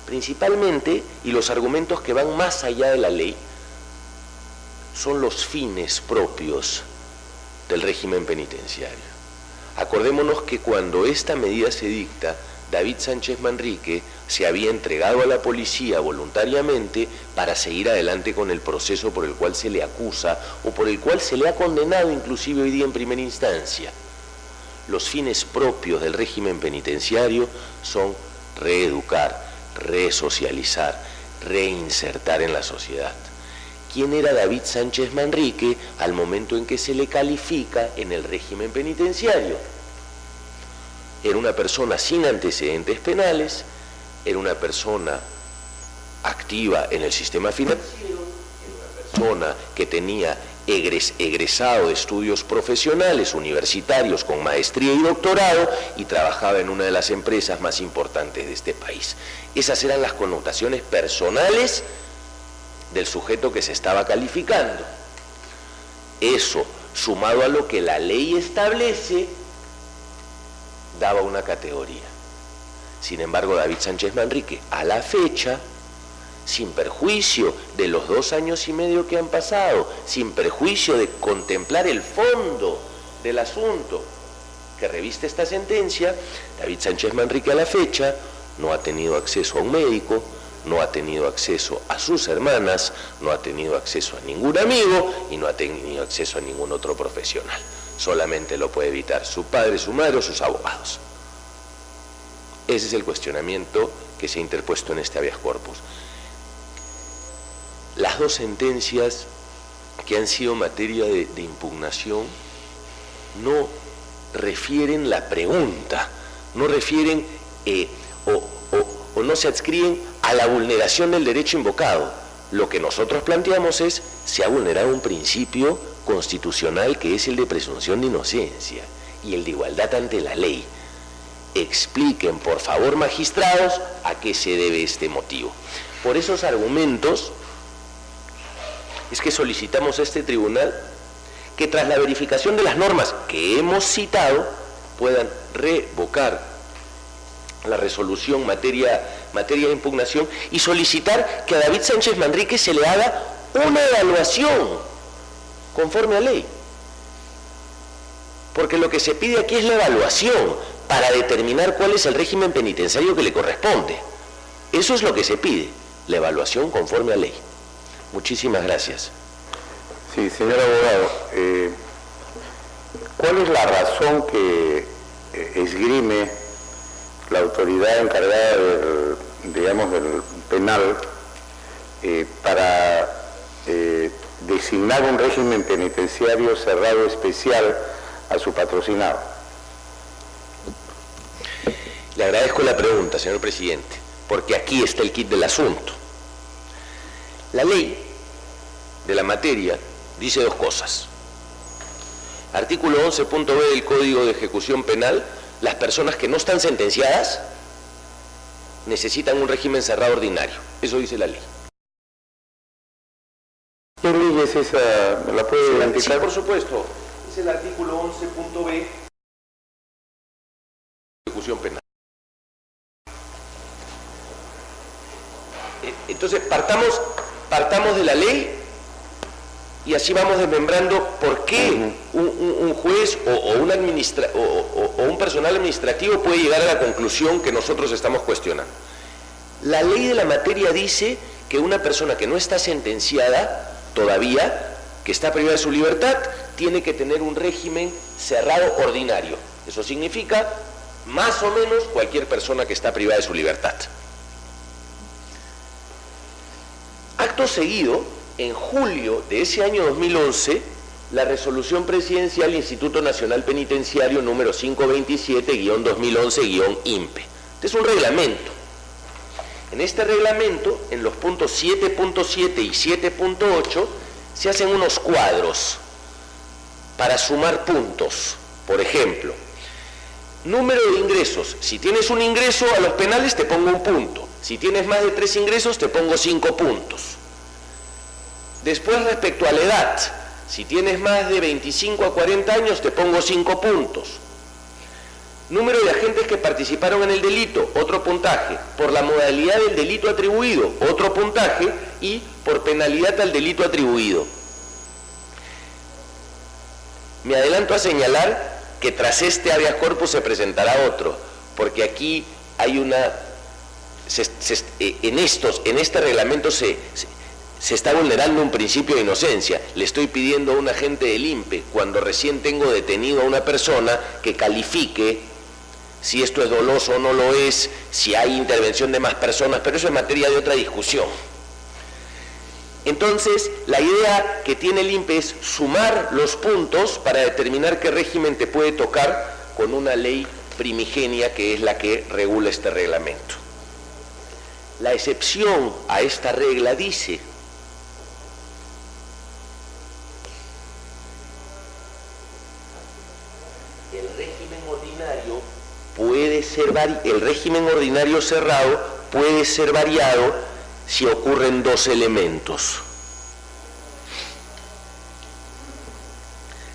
Principalmente, y los argumentos que van más allá de la ley, son los fines propios del régimen penitenciario. Acordémonos que cuando esta medida se dicta, David Sánchez Manrique se había entregado a la policía voluntariamente para seguir adelante con el proceso por el cual se le acusa o por el cual se le ha condenado inclusive hoy día en primera instancia. Los fines propios del régimen penitenciario son reeducar, resocializar, reinsertar en la sociedad. ¿Quién era David Sánchez Manrique al momento en que se le califica en el régimen penitenciario? Era una persona sin antecedentes penales, era una persona activa en el sistema financiero, era una persona que tenía egresado de estudios profesionales, universitarios, con maestría y doctorado, y trabajaba en una de las empresas más importantes de este país. Esas eran las connotaciones personales del sujeto que se estaba calificando. Eso, sumado a lo que la ley establece, daba una categoría. Sin embargo, David Sánchez Manrique, a la fecha, sin perjuicio de los 2 años y medio que han pasado, sin perjuicio de contemplar el fondo del asunto que reviste esta sentencia, David Sánchez Manrique a la fecha no ha tenido acceso a un médico, no ha tenido acceso a sus hermanas, no ha tenido acceso a ningún amigo y no ha tenido acceso a ningún otro profesional. Solamente lo puede evitar su padre, su madre o sus abogados. Ese es el cuestionamiento que se ha interpuesto en este habeas corpus. Las 2 sentencias que han sido materia de impugnación no refieren la pregunta, no refieren o no se adscriben a la vulneración del derecho invocado. Lo que nosotros planteamos es, se ha vulnerado un principio constitucional que es el de presunción de inocencia y el de igualdad ante la ley. Expliquen, por favor, magistrados, a qué se debe este motivo. Por esos argumentos es que solicitamos a este tribunal que tras la verificación de las normas que hemos citado puedan revocar la resolución materia de impugnación y solicitar que a David Sánchez Manrique se le haga una evaluación conforme a ley. Porque lo que se pide aquí es la evaluación para determinar cuál es el régimen penitenciario que le corresponde. Eso es lo que se pide, la evaluación conforme a ley. Muchísimas gracias. Sí, señor abogado, ¿cuál es la razón que esgrime la autoridad encargada del, digamos, del penal para designar un régimen penitenciario cerrado especial a su patrocinado? Le agradezco la pregunta, señor presidente, porque aquí está el quid del asunto. La ley de la materia dice 2 cosas. Artículo 11.b del Código de Ejecución Penal: las personas que no están sentenciadas necesitan un régimen cerrado ordinario. Eso dice la ley. ¿Qué ley es esa? ¿Me la puede identificar? Sí, por supuesto. Es el artículo 11.b de Ejecución Penal. Entonces, partamos de la ley y así vamos desmembrando por qué un juez o un personal administrativo puede llegar a la conclusión que nosotros estamos cuestionando. La ley de la materia dice que una persona que no está sentenciada todavía, que está privada de su libertad, tiene que tener un régimen cerrado ordinario. Eso significa más o menos cualquier persona que está privada de su libertad. Acto seguido, en julio de ese año 2011, la resolución presidencial Instituto Nacional Penitenciario número 527-2011-INPE. Este es un reglamento. En este reglamento, en los puntos 7.7 y 7.8, se hacen unos cuadros para sumar puntos. Por ejemplo, número de ingresos. Si tienes un ingreso a los penales, te pongo 1 punto. Si tienes más de 3 ingresos, te pongo 5 puntos. Después, respecto a la edad, si tienes más de 25 a 40 años, te pongo 5 puntos. Número de agentes que participaron en el delito, otro puntaje. Por la modalidad del delito atribuido, otro puntaje. Y por penalidad al delito atribuido. Me adelanto a señalar que tras este habeas corpus se presentará otro, porque aquí hay una... en este reglamento se está vulnerando un principio de inocencia. Le estoy pidiendo a un agente del INPE, cuando recién tengo detenido a una persona, que califique si esto es doloso o no lo es, si hay intervención de más personas, pero eso es materia de otra discusión. Entonces, la idea que tiene el INPE es sumar los puntos para determinar qué régimen te puede tocar con una ley primigenia que es la que regula este reglamento. La excepción a esta regla dice: el régimen ordinario cerrado puede ser variado si ocurren dos elementos: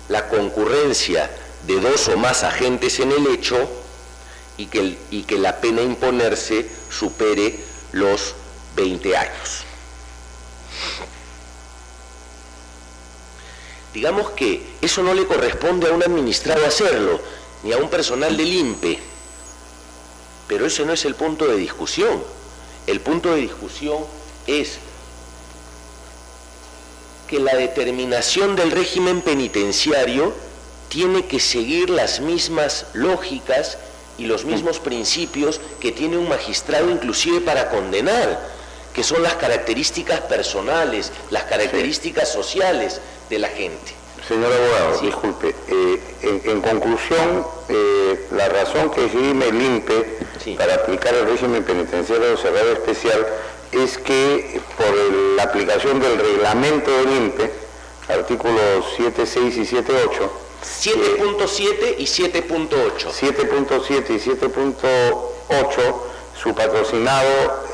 la concurrencia de dos o más agentes en el hecho y que la pena a imponerse supere los 20 años. Digamos que eso no le corresponde a un administrado hacerlo, ni a un personal del INPE, pero ese no es el punto de discusión. El punto de discusión es que la determinación del régimen penitenciario tiene que seguir las mismas lógicas y los mismos principios que tiene un magistrado inclusive para condenar, que son las características personales, las características sociales de la gente. Señor abogado, Sí. disculpe, en conclusión, la razón que esgrime el INPE para aplicar el régimen penitenciario cerrado especial es que por la aplicación del reglamento del INPE, artículos 7.6 y 7.8, 7.7 y 7.8. 7.7 y 7.8, su patrocinado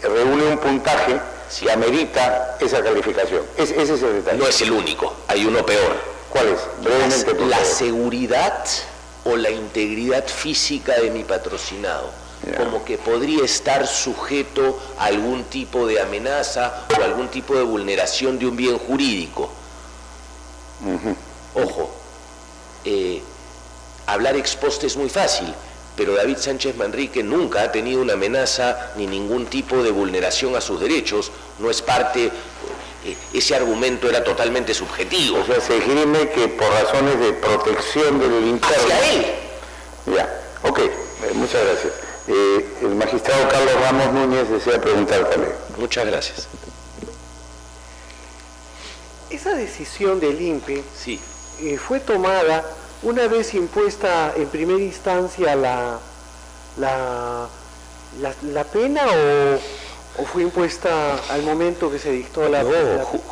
reúne un puntaje que amerita esa calificación. Ese es el detalle. No es el único, hay uno peor. ¿Cuál es? Brevemente, por La favor. seguridad o la integridad física de mi patrocinado, como que podría estar sujeto a algún tipo de amenaza o algún tipo de vulneración de un bien jurídico. Ojo, hablar ex post es muy fácil, pero David Sánchez Manrique nunca ha tenido una amenaza ni ningún tipo de vulneración a sus derechos, no es parte, ese argumento era totalmente subjetivo. O sea, se esgrime que por razones de protección del interno... Hacia él. Ya, ok, muchas gracias. El magistrado Carlos Ramos Núñez desea preguntar también. Muchas gracias. Esa decisión del INPE Sí. fue tomada una vez impuesta en primera instancia la pena o fue impuesta al momento que se dictó la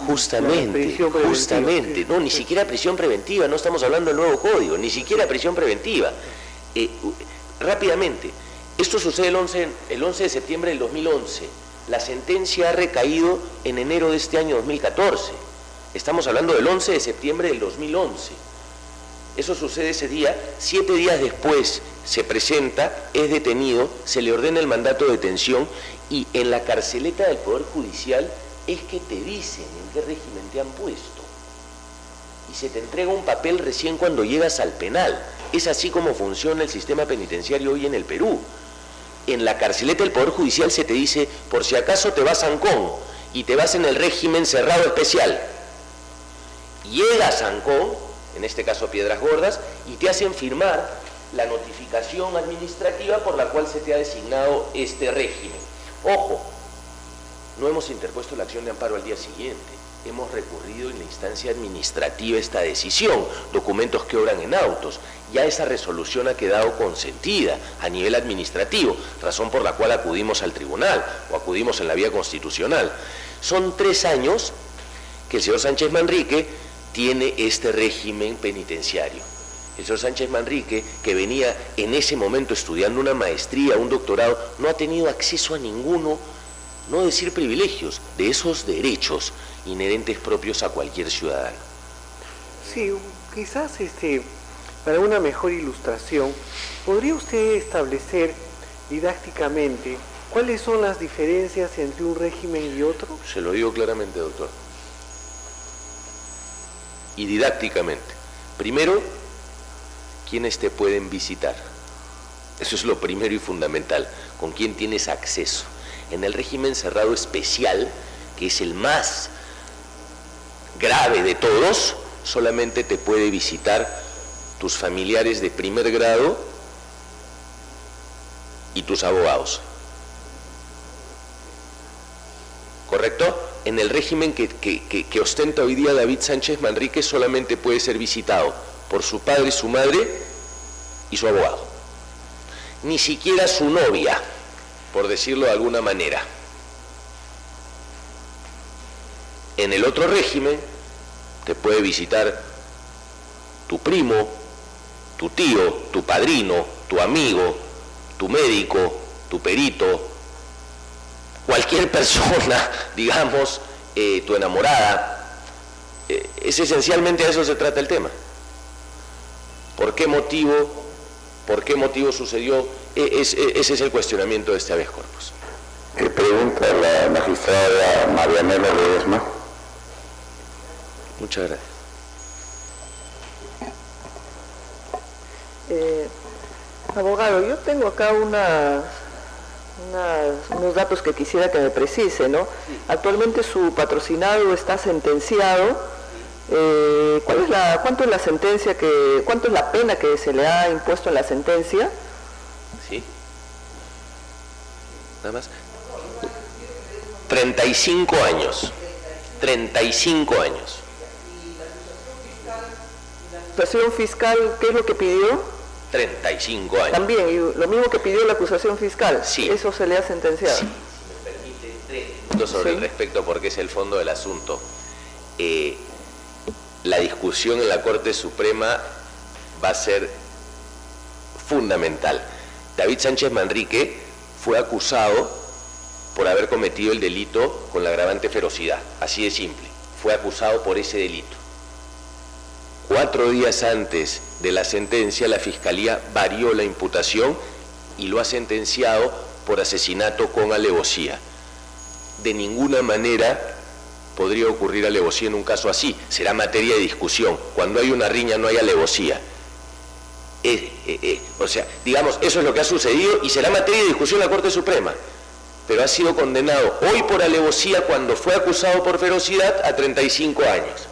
Justamente, prisión preventiva. justamente, no, ni siquiera prisión preventiva, no estamos hablando del nuevo código, ni siquiera prisión preventiva. Rápidamente, esto sucede el 11 de septiembre del 2011, la sentencia ha recaído en enero de este año 2014, estamos hablando del 11 de septiembre del 2011. Eso sucede ese día, 7 días después se presenta, es detenido, se le ordena el mandato de detención y en la carceleta del Poder Judicial es que te dicen en qué régimen te han puesto. Y se te entrega un papel recién cuando llegas al penal. Es así como funciona el sistema penitenciario hoy en el Perú. En la carceleta del Poder Judicial se te dice, por si acaso te vas a Ancón y te vas en el régimen cerrado especial. Llegas a Ancón, en este caso Piedras Gordas, y te hacen firmar la notificación administrativa por la cual se te ha designado este régimen. Ojo, no hemos interpuesto la acción de amparo al día siguiente, hemos recurrido en la instancia administrativa esta decisión, documentos que obran en autos, ya esa resolución ha quedado consentida a nivel administrativo, razón por la cual acudimos al tribunal o acudimos en la vía constitucional. Son 3 años que el señor Sánchez Manrique tiene este régimen penitenciario. El señor Sánchez Manrique, que venía en ese momento estudiando una maestría, un doctorado, no ha tenido acceso a ninguno, no decir privilegios, de esos derechos inherentes propios a cualquier ciudadano. Sí, quizás para una mejor ilustración, ¿podría usted establecer didácticamente cuáles son las diferencias entre un régimen y otro? Se lo digo claramente, doctor. Y didácticamente. Primero, ¿quiénes te pueden visitar? Eso es lo primero y fundamental. ¿Con quién tienes acceso? En el régimen cerrado especial, que es el más grave de todos, solamente te puede visitar tus familiares de primer grado y tus abogados. ¿Correcto? En el régimen que ostenta hoy día David Sánchez Manrique solamente puede ser visitado por su padre, su madre y su abogado. Ni siquiera su novia, por decirlo de alguna manera. En el otro régimen te puede visitar tu primo, tu tío, tu padrino, tu amigo, tu médico, tu perito, cualquier persona, digamos, tu enamorada. Es esencialmente a eso se trata el tema. ¿Por qué motivo sucedió? Ese es el cuestionamiento de este habeas corpus. Pregunta la magistrada Marianela Ledesma. Muchas gracias. Abogado, yo tengo acá unos datos que quisiera que me precise, ¿no? Actualmente su patrocinado está sentenciado. ¿Cuánto es la sentencia cuánto es la pena que se le ha impuesto en la sentencia? Sí. Nada más. 35 años. 35 años. ¿La acusación fiscal qué es lo que pidió? 35 años. También, y lo mismo que pidió la acusación fiscal. Sí. Eso se le ha sentenciado. Sí. Si me permite 3 minutos sobre el respecto, porque es el fondo del asunto. La discusión en la Corte Suprema va a ser fundamental. David Sánchez Manrique fue acusado por haber cometido el delito con la agravante ferocidad, así de simple. Fue acusado por ese delito. 4 días antes de la sentencia, la Fiscalía varió la imputación y lo ha sentenciado por asesinato con alevosía. De ninguna manera podría ocurrir alevosía en un caso así. Será materia de discusión. Cuando hay una riña no hay alevosía. O sea, digamos, eso es lo que ha sucedido y será materia de discusión en la Corte Suprema. Pero ha sido condenado hoy por alevosía cuando fue acusado por ferocidad a 35 años.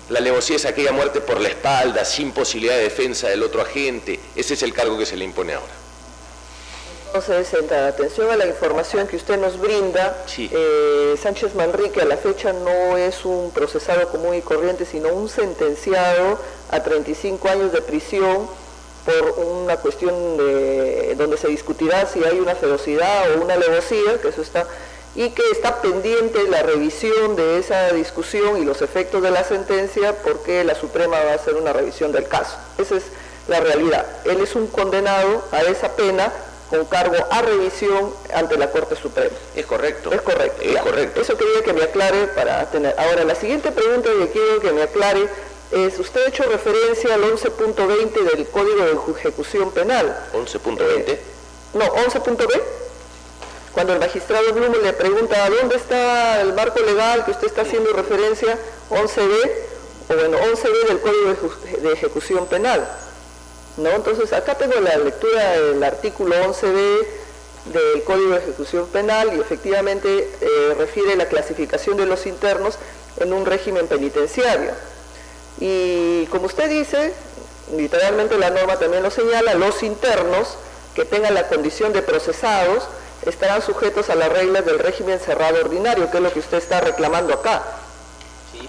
La alevosía es aquella muerte por la espalda, sin posibilidad de defensa del otro agente. Ese es el cargo que se le impone ahora. Entonces, en atención a la información que usted nos brinda, sí. Sánchez Manrique a la fecha no es un procesado común y corriente, sino un sentenciado a 35 años de prisión por una cuestión donde se discutirá si hay una ferocidad o una alevosía, que eso está, y que está pendiente la revisión de esa discusión y los efectos de la sentencia, porque la Suprema va a hacer una revisión del caso. Esa es la realidad. Él es un condenado a esa pena con cargo a revisión ante la Corte Suprema. Es correcto. Es correcto. Es correcto. Eso quería que me aclare para tener. Ahora, la siguiente pregunta que quiero que me aclare es, usted ha hecho referencia al 11.20 del Código de Ejecución Penal. ¿11.20? No, 11.b. Cuando el magistrado Blume le pregunta ¿dónde está el marco legal que usted está haciendo referencia? 11b, o bueno, 11b del Código de Ejecución Penal. ¿No? Entonces, acá tengo la lectura del artículo 11b del Código de Ejecución Penal y efectivamente refiere la clasificación de los internos en un régimen penitenciario. Y como usted dice, literalmente la norma también lo señala, los internos que tengan la condición de procesados estarán sujetos a las reglas del régimen cerrado ordinario, que es lo que usted está reclamando acá.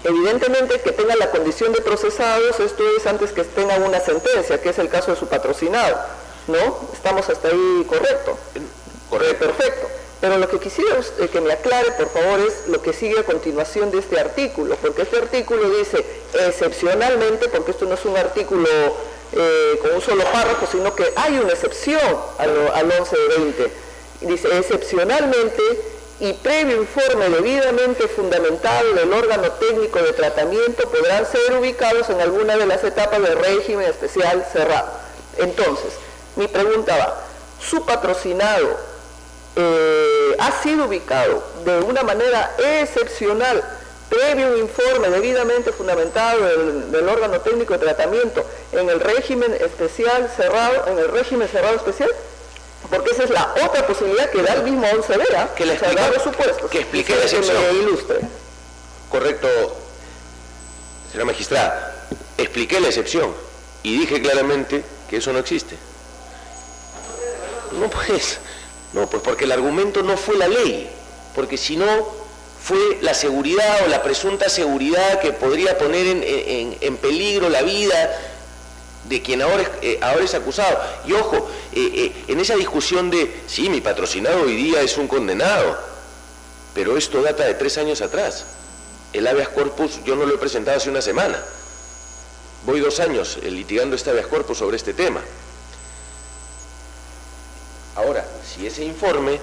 Evidentemente que tengan la condición de procesados, esto es antes que tengan una sentencia, que es el caso de su patrocinado, ¿no? Estamos hasta ahí correcto. Correcto. Perfecto. Pero lo que quisiera que me aclare, por favor, es lo que sigue a continuación de este artículo, porque este artículo dice excepcionalmente, porque esto no es un artículo con un solo párrafo, sino que hay una excepción al 11.20. Dice excepcionalmente y previo informe debidamente fundamentado del órgano técnico de tratamiento podrán ser ubicados en alguna de las etapas del régimen especial cerrado. Entonces, mi pregunta va, ¿su patrocinado ha sido ubicado de una manera excepcional, previo un informe debidamente fundamentado del órgano técnico de tratamiento en el régimen especial cerrado, en el régimen cerrado especial? Porque esa es la otra posibilidad que da el mismo 11B, que le explique, que explique la excepción. Que me ilustre. Correcto, señora magistrada, expliqué la excepción y dije claramente que eso no existe. No, pues porque el argumento no fue la ley, porque si no fue la seguridad o la presunta seguridad que podría poner en peligro la vida de quien ahora es acusado. Y ojo, en esa discusión de, sí, mi patrocinado hoy día es un condenado, pero esto data de 3 años atrás. El habeas corpus yo no lo he presentado hace una semana. Voy 2 años litigando este habeas corpus sobre este tema. Ahora, si ese informe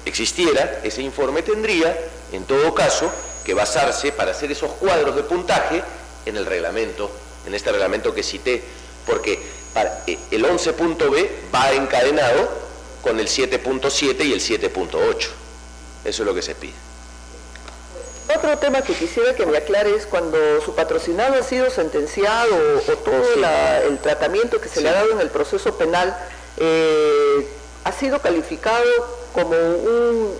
existiera, ese informe tendría, en todo caso, que basarse para hacer esos cuadros de puntaje en el reglamento, en este reglamento que cité, porque el 11.b va encadenado con el 7.7 y el 7.8. Eso es lo que se pide. Otro tema que quisiera que me aclare es cuando su patrocinado ha sido sentenciado o todo el tratamiento que se le ha dado en el proceso penal ha sido calificado como un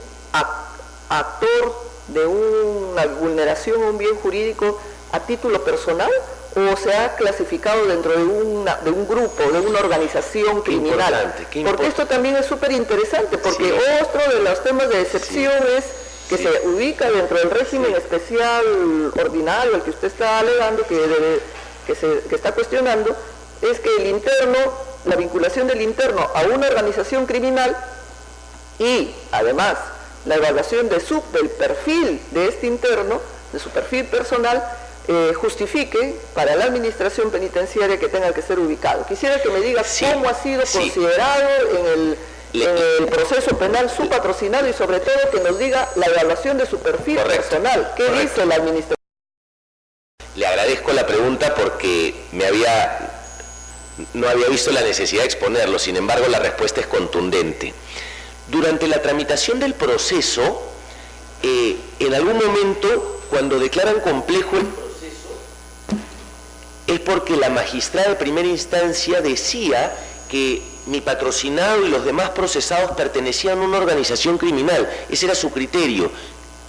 actor de una vulneración a un bien jurídico a título personal, o se ha clasificado dentro de un grupo, de una organización criminal. Porque esto también es súper interesante, porque otro de los temas de excepción es que se ubica dentro del régimen especial ordinario, al que usted está alegando, que está cuestionando, es que el interno, la vinculación del interno a una organización criminal y además la evaluación del perfil de este interno, de su perfil personal, justifique para la administración penitenciaria que tenga que ser ubicado. Quisiera que me diga cómo ha sido considerado en el proceso penal su patrocinado y sobre todo que nos diga la evaluación de su perfil personal. ¿Qué dice la administración? Le agradezco la pregunta porque no había visto la necesidad de exponerlo, sin embargo la respuesta es contundente. Durante la tramitación del proceso, en algún momento, cuando declaran complejo el proceso, es porque la magistrada de primera instancia decía que mi patrocinado y los demás procesados pertenecían a una organización criminal. Ese era su criterio.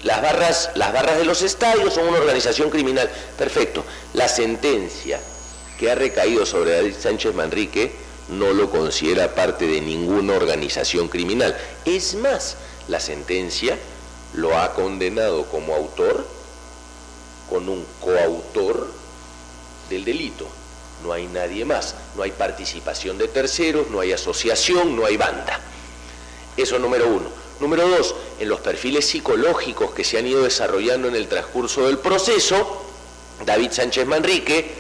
Las barras de los estadios son una organización criminal. Perfecto. La sentencia que ha recaído sobre David Sánchez Manrique no lo considera parte de ninguna organización criminal. Es más, la sentencia lo ha condenado como autor con un coautor del delito. No hay nadie más, no hay participación de terceros, no hay asociación, no hay banda. Eso número 1. Número 2, en los perfiles psicológicos que se han ido desarrollando en el transcurso del proceso, David Sánchez Manrique,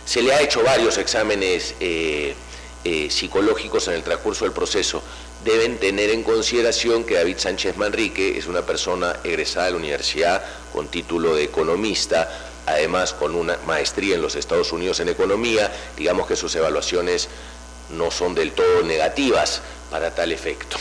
se le ha hecho varios exámenes psicológicos en el transcurso del proceso. Deben tener en consideración que David Sánchez Manrique es una persona egresada de la universidad con título de economista, además con una maestría en los Estados Unidos en economía. Digamos que sus evaluaciones no son del todo negativas para tal efecto.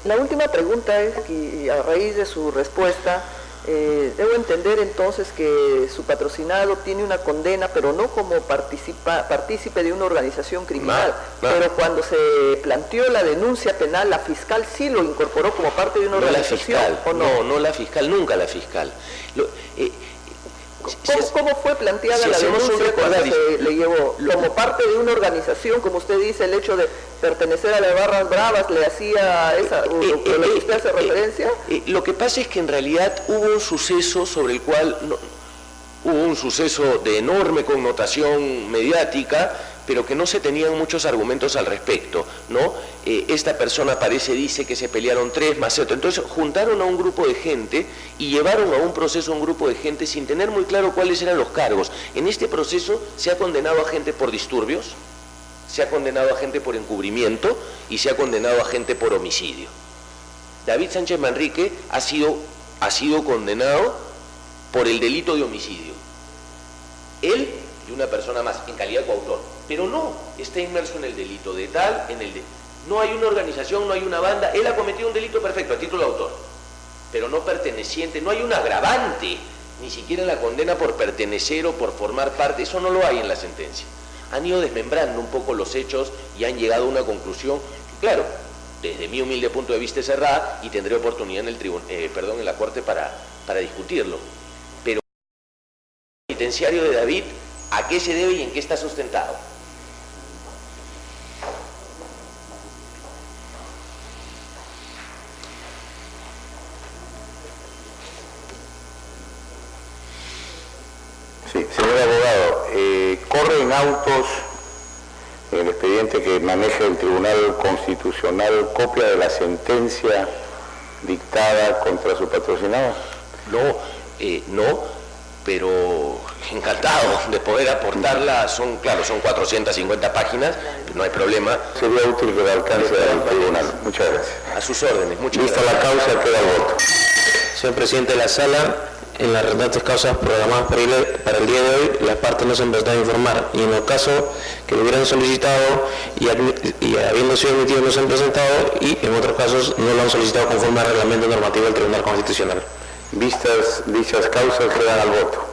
La última pregunta es que a raíz de su respuesta, debo entender entonces que su patrocinado tiene una condena, pero no como partícipe de una organización criminal. Pero cuando se planteó la denuncia penal, la fiscal sí lo incorporó como parte de una organización. ¿O no? No, la fiscal, nunca la fiscal. ¿Cómo fue planteada la denuncia cuando se le llevó? Como parte de una organización, como usted dice, el hecho de pertenecer a las barras bravas le hacía lo que usted hace referencia. Lo que pasa es que en realidad hubo un suceso sobre el cual hubo un suceso de enorme connotación mediática, pero que no se tenían muchos argumentos al respecto, ¿no? Esta persona dice que se pelearon 3 más otro. Entonces juntaron a un grupo de gente y llevaron a un proceso a un grupo de gente sin tener muy claro cuáles eran los cargos. En este proceso se ha condenado a gente por disturbios, se ha condenado a gente por encubrimiento y se ha condenado a gente por homicidio. David Sánchez Manrique ha sido condenado por el delito de homicidio. Él y una persona más, en calidad de coautor, pero no está inmerso en el delito de tal, no hay una organización, no hay una banda, él ha cometido un delito perfecto a título de autor, pero no perteneciente, no hay un agravante, ni siquiera en la condena por pertenecer o por formar parte, eso no lo hay en la sentencia. Han ido desmembrando un poco los hechos y han llegado a una conclusión, claro, desde mi humilde punto de vista cerrada, y tendré oportunidad en la Corte para discutirlo. Pero el penitenciario de David, ¿a qué se debe y en qué está sustentado? Sí, señor abogado, corren autos en el expediente que maneja el Tribunal Constitucional copia de la sentencia dictada contra su patrocinado. No, pero encantado de poder aportarla. Son 450 páginas, no hay problema. Sería útil que la alcance del tribunal. Muchas gracias. A sus órdenes, muchas Vista gracias. la causa, queda el voto. Señor presidente de la sala, en las restantes causas programadas para el día de hoy, las partes no se han prestado a informar, y en los casos que lo hubieran solicitado y habiendo sido admitidos no se han presentado, y en otros casos no lo han solicitado conforme al reglamento normativo del Tribunal Constitucional. Vistas dichas causas, quedan al voto.